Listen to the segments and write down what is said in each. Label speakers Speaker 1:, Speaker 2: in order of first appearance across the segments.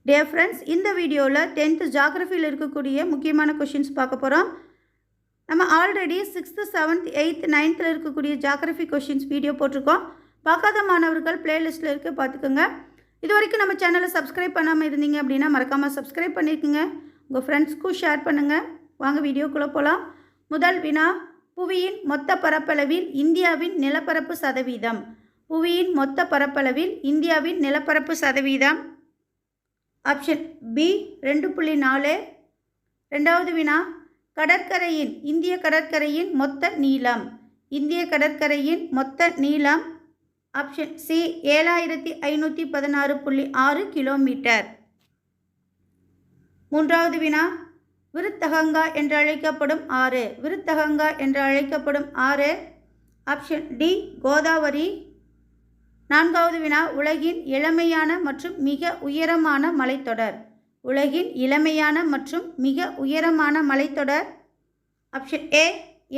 Speaker 1: Dear friends, இந்த வீடியோவில் 10th ஜாகிரஃபியில் இருக்கக்கூடிய முக்கியமான கொஷின்ஸ் பார்க்க போகிறோம். நம்ம already 6th 7th 8th 9th இருக்கக்கூடிய ஜாகிரஃபி கொஷின்ஸ் வீடியோ போட்டிருக்கோம். பார்க்காத மாணவர்கள் பிளேலிஸ்ட்டில் இருக்க பார்த்துக்கோங்க. இது வரைக்கும் நம்ம சேனலை சப்ஸ்கிரைப் பண்ணாமல் இருந்தீங்க அப்படின்னா மறக்காமல் சப்ஸ்கிரைப் பண்ணிக்கோங்க. உங்கள் ஃப்ரெண்ட்ஸ்க்கும் ஷேர் பண்ணுங்கள். வாங்க வீடியோக்குள்ளே போகலாம். முதல் வினா, புவியின் மொத்த பரப்பளவில் இந்தியாவின் நிலப்பரப்பு சதவீதம். புவியின் மொத்த பரப்பளவில் இந்தியாவின் நிலப்பரப்பு சதவீதம். Option B 2.4. ரெண்டாவது வினா, கடற்கரையின் இந்திய கடற்கரையின் மொத்த நீளம். இந்திய கடற்கரையின் மொத்த நீளம். Option C 7516.6 kilometre. மூன்றாவது வினா, விருத்தகங்கா என்று அழைக்கப்படும் ஆறு. விருத்தகங்கா என்று அழைக்கப்படும் ஆறு. Option D Godavari. நான்காவது வினா, உலகின் இளமையான மற்றும் மிக உயரமான மலைத்தொடர். உலகின் இளமையான மற்றும் மிக உயரமான மலைத்தொடர். ஆப்ஷன் ஏ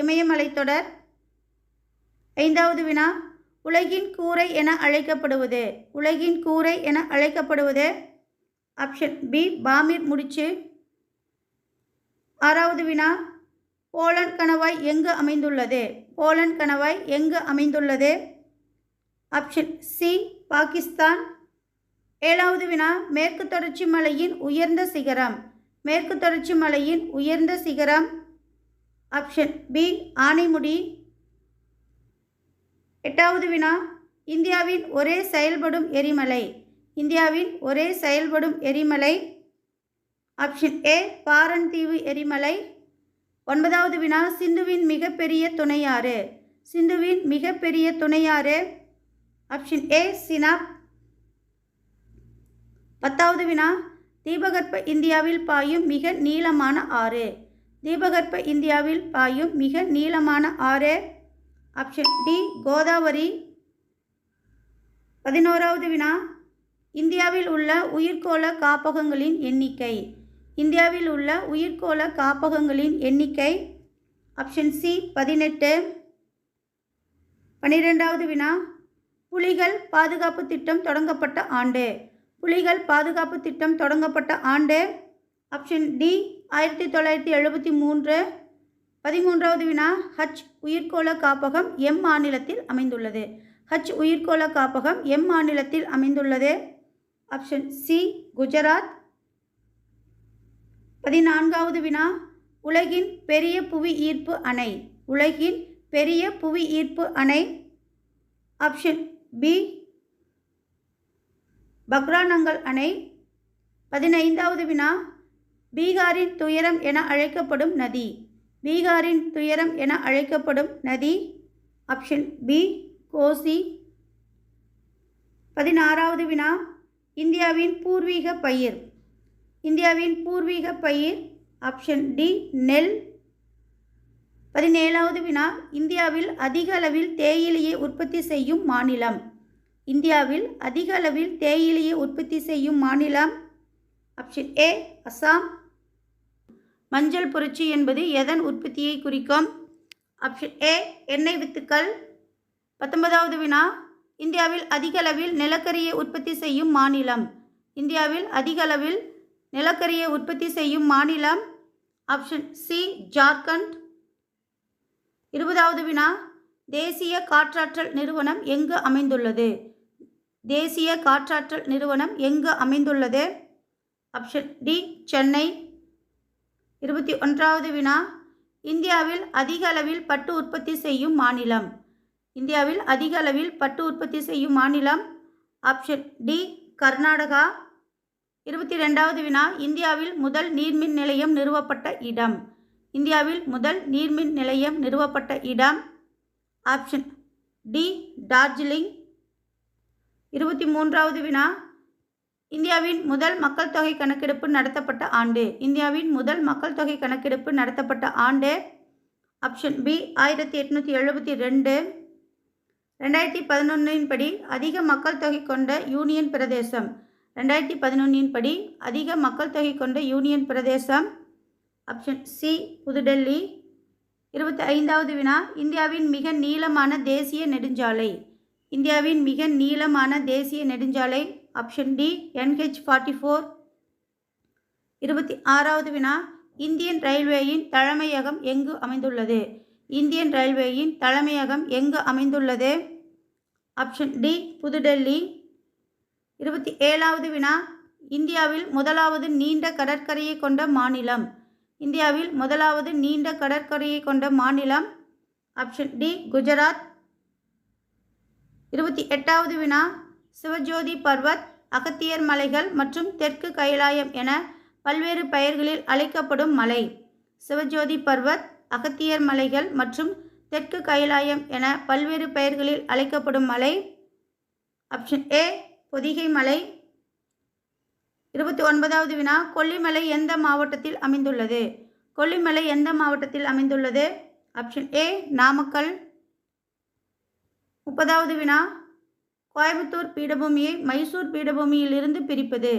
Speaker 1: இமயமலைத்தொடர். ஐந்தாவது வினா, உலகின் கூரை என அழைக்கப்படுவது. உலகின் கூரை என அழைக்கப்படுவது. ஆப்ஷன் பி பாமிர் முடிச்சு. ஆறாவது வினா, போலந்து கணவாய் எங்கு அமைந்துள்ளது. போலந்து கணவாய் எங்கு அமைந்துள்ளது. Option C Pakistan. ஏழாவது வினா, மேற்கு தொடர்ச்சி மலையின் உயர்ந்த சிகரம். மேற்கு தொடர்ச்சி மலையின் உயர்ந்த சிகரம். Option B Anamudi. எட்டாவது வினா, இந்தியாவின் ஒரே செயல்படும் எரிமலை. இந்தியாவின் ஒரே செயல்படும் எரிமலை. ஆப்ஷன் ஏ பாரன்தீவு எரிமலை. ஒன்பதாவது வினா, சிந்துவின் மிகப்பெரிய துணையாறு. சிந்துவின் மிகப்பெரிய துணையாறு. Option A சினாப். பத்தாவது வினா, தீபகற்ப இந்தியாவில் பாயும் மிக நீளமான ஆறு. தீபகற்ப இந்தியாவில் பாயும் மிக நீளமான ஆறு. Option D Godavari. 11வது வினா, இந்தியாவில் உள்ள உயிர்கோள காப்பகங்களின் எண்ணிக்கை. இந்தியாவில் உள்ள உயிர்கோள காப்பகங்களின் எண்ணிக்கை. Option C 18. 12வது வினா, புலிகள் பாதுகாப்பு திட்டம் தொடங்கப்பட்ட ஆண்டு. புலிகள் பாதுகாப்பு திட்டம் தொடங்கப்பட்ட ஆண்டு. Option D 1973. 13வது வினா, ஹஜ் உயிர்கோள காப்பகம் எம் மாநிலத்தில் அமைந்துள்ளது. ஹஜ் உயிர்கோள காப்பகம் எம் மாநிலத்தில் அமைந்துள்ளது. Option C Gujarat. 14வது வினா, உலகின் பெரிய புவி ஈர்ப்பு அணை. உலகின் பெரிய புவி ஈர்ப்பு அணை. ஆப்ஷன் பி பக்ரானங்கல் அணை. 15வது வினா, பீகாரின் துயரம் என அழைக்கப்படும் நதி. பீகாரின் துயரம் என அழைக்கப்படும் நதி. Option B Kosi. 16வது வினா, இந்தியாவின் பூர்வீக பயிர். இந்தியாவின் பூர்வீக பயிர். ஆப்ஷன் டி நெல். 17வது வினா, இந்தியாவில் அதிக அளவில் தேயிலையை உற்பத்தி செய்யும் மாநிலம். இந்தியாவில் அதிக அளவில் தேயிலையை உற்பத்தி செய்யும் மாநிலம். Option A Assam. மஞ்சள் புரட்சி என்பது எதன் உற்பத்தியை குறிக்கும். ஆப்ஷன் ஏ எண்ணெய் வித்துக்கள். 19வது வினா, இந்தியாவில் அதிக அளவில் நிலக்கரியை உற்பத்தி செய்யும் மாநிலம். இந்தியாவில் அதிக அளவில் நிலக்கரியை உற்பத்தி செய்யும் மாநிலம். Option C Jharkhand. 20வது வினா, தேசிய காற்றாற்றல் நிறுவனம் எங்கு அமைந்துள்ளது. தேசிய காற்றாற்றல் நிறுவனம் எங்கு அமைந்துள்ளது. Option D Chennai. 21வது வினா, இந்தியாவில் அதிக அளவில் பட்டு உற்பத்தி செய்யும் மாநிலம். இந்தியாவில் அதிக அளவில் பட்டு உற்பத்தி செய்யும் மாநிலம். Option D Karnataka. 22வது வினா, இந்தியாவில் முதல் நீர்மின் நிலையம் நிறுவப்பட்ட இடம். இந்தியாவில் முதல் நீர்மின் நிலையம் நிறுவப்பட்ட இடம். Option D Darjeeling. 23வது வினா, இந்தியாவின் முதல் மக்கள் தொகை கணக்கெடுப்பு நடத்தப்பட்ட ஆண்டு. இந்தியாவின் முதல் மக்கள் தொகை கணக்கெடுப்பு நடத்தப்பட்ட ஆண்டு. Option B 1872. 2011 படி அதிக மக்கள் தொகை கொண்ட யூனியன் பிரதேசம். 2011 படி அதிக மக்கள் தொகை கொண்ட யூனியன் பிரதேசம். ஆப்ஷன் சி புதுடெல்லி. 25வது வினா, இந்தியாவின் மிக நீளமான தேசிய நெடுஞ்சாலை. இந்தியாவின் மிக நீளமான தேசிய நெடுஞ்சாலை. Option D NH 44. 26வது வினா இந்தியன் ரயில்வேயின் தலைமையகம் எங்கு அமைந்துள்ளது? இந்தியன் ரயில்வேயின் தலைமையகம் எங்கு அமைந்துள்ளது? ஆப்ஷன் டி புதுடெல்லி. 27வது வினா இந்தியாவில் முதலாவது நீண்ட கடற்கரையை கொண்ட மாநிலம். இந்தியாவில் முதலாவது நீண்ட கடற்கரையை கொண்ட மாநிலம். Option D Gujarat. 28வது வினா சிவஜோதி பர்வத், அகத்தியர் மலைகள் மற்றும் தெற்கு கைலாயம் என பல்வேறு பெயர்களில் அழைக்கப்படும் மலை. சிவஜோதி பர்வத், அகத்தியர் மலைகள் மற்றும் தெற்கு கைலாயம் என பல்வேறு பெயர்களில் அழைக்கப்படும் மலை. ஆப்ஷன் ஏ பொதிகை மலை. 29வது வினா கொல்லிமலை எந்த மாவட்டத்தில் அமைந்துள்ளது? கொல்லிமலை எந்த மாவட்டத்தில் அமைந்துள்ளது? Option A Namakkal. 30வது வினா கோயம்புத்தூர் பீடபூமியை மைசூர் பீடபூமியிலிருந்து பிரிப்பது.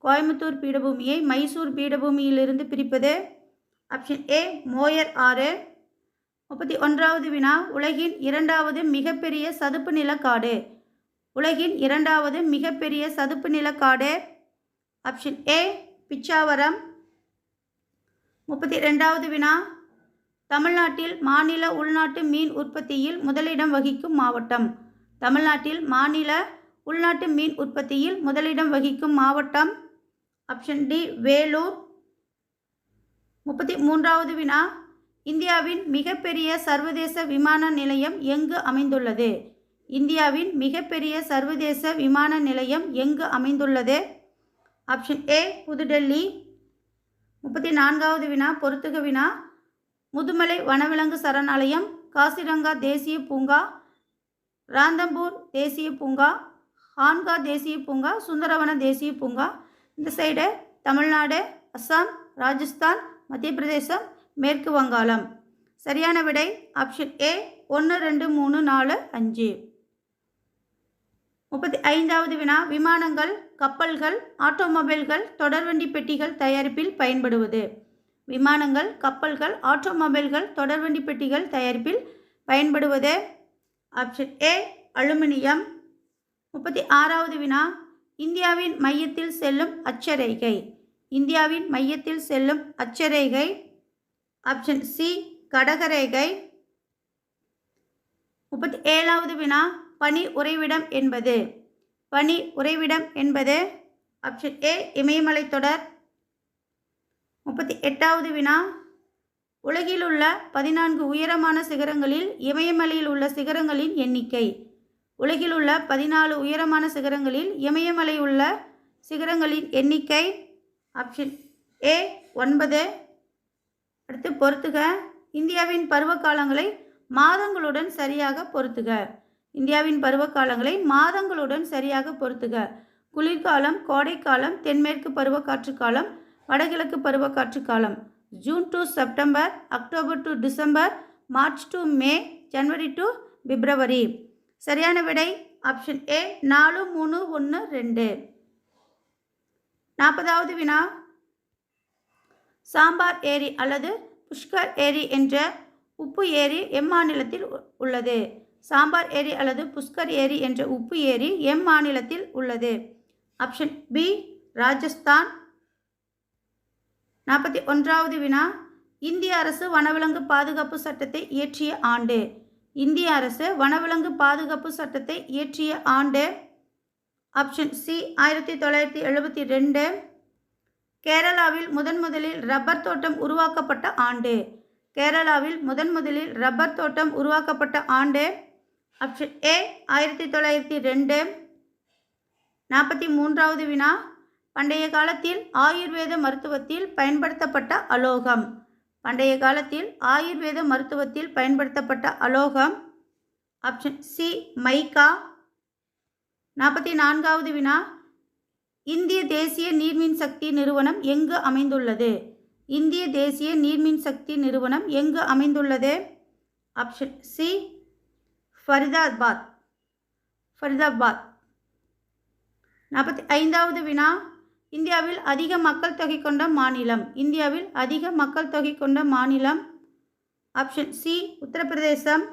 Speaker 1: கோயம்புத்தூர் பீடபூமியை மைசூர் பீடபூமியிலிருந்து பிரிப்பது. ஆப்ஷன் ஏ மோயர் ஆறு. 31வது வினா உலகின் இரண்டாவது மிகப்பெரிய சதுப்பு நிலக்காடு. உலகின் இரண்டாவது மிகப்பெரிய சதுப்பு நிலக்காடு. Option A Pichavaram. 32வது வினா தமிழ்நாட்டில் மாநில உள்நாட்டு மீன் உற்பத்தியில் முதலிடம் வகிக்கும் மாவட்டம். தமிழ்நாட்டில் மாநில உள்நாட்டு மீன் உற்பத்தியில் முதலிடம் வகிக்கும் மாவட்டம். Option D Vellore. 33வது வினா இந்தியாவின் மிகப்பெரிய சர்வதேச விமான நிலையம் எங்கு அமைந்துள்ளது? இந்தியாவின் மிகப்பெரிய சர்வதேச விமான நிலையம் எங்கு அமைந்துள்ளது? ஆப்ஷன் ஏ புதுடெல்லி. 34வது வினா பொறுத்துக வினா முதுமலை வனவிலங்கு சரணாலயம், காசிரங்கா தேசிய பூங்கா, ராந்தம்பூர் தேசிய பூங்கா, ஹான்கா தேசிய பூங்கா, சுந்தரவன தேசிய பூங்கா. இந்த சைடு தமிழ்நாடு, அஸ்ஸாம், ராஜஸ்தான், மத்திய பிரதேசம், மேற்கு வங்காளம். சரியான விடை ஆப்ஷன் ஏ 1 2 3 4 5. 35வது வினா விமானங்கள், கப்பல்கள், ஆட்டோமொபைல்கள், தொடர்வண்டி பெட்டிகள் தயாரிப்பில் பயன்படுவது. விமானங்கள், கப்பல்கள், ஆட்டோமொபைல்கள், தொடர்வண்டி பெட்டிகள் தயாரிப்பில் பயன்படுவது. Option A aluminium. 36வது வினா இந்தியாவின் மையத்தில் செல்லும் அட்சரேகை. இந்தியாவின் மையத்தில் செல்லும் அட்சரேகை. Option C கடகரேகை. 37வது வினா பனி உறைவிடம் என்பது. பனி உறைவிடம் என்பது. ஆப்ஷன் ஏ இமயமலை தொடர். 38வது வினா உலகில் உள்ள 14 உயரமான சிகரங்களில் இமயமலையில் உள்ள சிகரங்களின் எண்ணிக்கை. உலகில் உள்ள 14 உயரமான சிகரங்களில் இமயமலை உள்ள சிகரங்களின் எண்ணிக்கை. Option A 9. அடுத்து பொறுத்துக இந்தியாவின் பருவகாலங்களை மாதங்களுடன் சரியாக பொறுத்துக. இந்தியாவின் பருவகாலங்களை மாதங்களுடன் சரியாக பொறுத்துக. குளிர்காலம், கோடைக்காலம், தென்மேற்கு பருவக்காற்று காலம், வடகிழக்கு பருவக்காற்று காலம். June to September, October to December, March to May, January to பிப்ரவரி. சரியான விடை ஆப்ஷன் ஏ 4 3 1 2. 40வது வினா சாம்பார் ஏரி அல்லது புஷ்கர் ஏரி என்ற உப்பு ஏரி எம்மாநிலத்தில் உள்ளது? சாம்பார் ஏரி அல்லது புஷ்கர் ஏரி என்ற உப்பு ஏரி எம்மாநிலத்தில் உள்ளது? Option B Rajasthan. 41வது வினா இந்திய அரசு வனவிலங்கு பாதுகாப்பு சட்டத்தை இயற்றிய ஆண்டு. இந்திய அரசு வனவிலங்கு பாதுகாப்பு சட்டத்தை இயற்றிய ஆண்டு. Option C 1972. கேரளாவில் முதலில் ரப்பர் தோட்டம் உருவாக்கப்பட்ட ஆண்டு. கேரளாவில் முதலில் ரப்பர் தோட்டம் உருவாக்கப்பட்ட ஆண்டு. Option A 1902. 43வது வினா பண்டைய காலத்தில் ஆயுர்வேத மருத்துவத்தில் பயன்படுத்தப்பட்ட அலோகம். பண்டைய காலத்தில் ஆயுர்வேத மருத்துவத்தில் பயன்படுத்தப்பட்ட அலோகம். ஆப்ஷன் சி மைக்கா. 44வது வினா இந்திய தேசிய நீர்மின் சக்தி நிறுவனம் எங்கு அமைந்துள்ளது? இந்திய தேசிய நீர்மின் சக்தி நிறுவனம் எங்கு அமைந்துள்ளது? Option C Faridabad. 45வது வினா இந்தியாவில் அதிக மக்கள் தொகை கொண்ட மாநிலம். இந்தியாவில் அதிக மக்கள் தொகை கொண்ட மாநிலம். Option C Uttar Pradesh.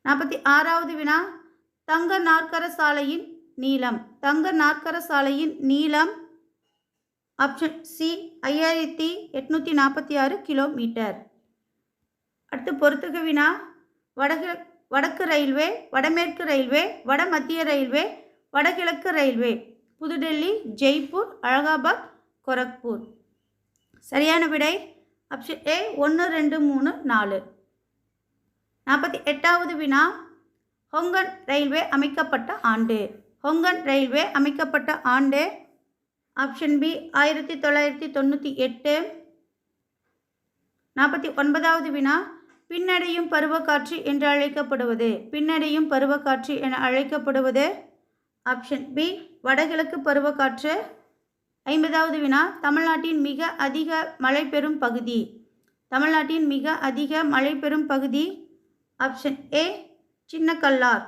Speaker 1: 46வது வினா தங்க நாற்கர சாலையின் நீளம். தங்க நாற்கர சாலையின் நீளம். Option C 5846 kilometre. அடுத்து பொறுத்துக வினா. வடக்கு ரயில்வே, வடமேற்கு ரயில்வே, வட மத்திய ரயில்வே, வடகிழக்கு ரயில்வே. புதுடெல்லி, ஜெய்ப்பூர், அலகாபாத், கோரக்பூர். சரியான விடை ஆப்ஷன் ஏ 1, 2, 3, 4. 48வது வினா. ஹொங்கன் ரயில்வே அமைக்கப்பட்ட ஆண்டு. ஹொங்கன் ரயில்வே அமைக்கப்பட்ட ஆண்டு. Option B 1998. 49வது வினா. பின்னடையும் பருவக்காற்று என்று அழைக்கப்படுவது. பின்னடையும் பருவக்காற்று என அழைக்கப்படுவது. ஆப்ஷன் பி வடகிழக்கு பருவக்காற்று. 50வது வினா. தமிழ்நாட்டின் மிக அதிக மழை பெறும் பகுதி. தமிழ்நாட்டின் மிக அதிக மழை பெறும் பகுதி. Option A Chinnakallar.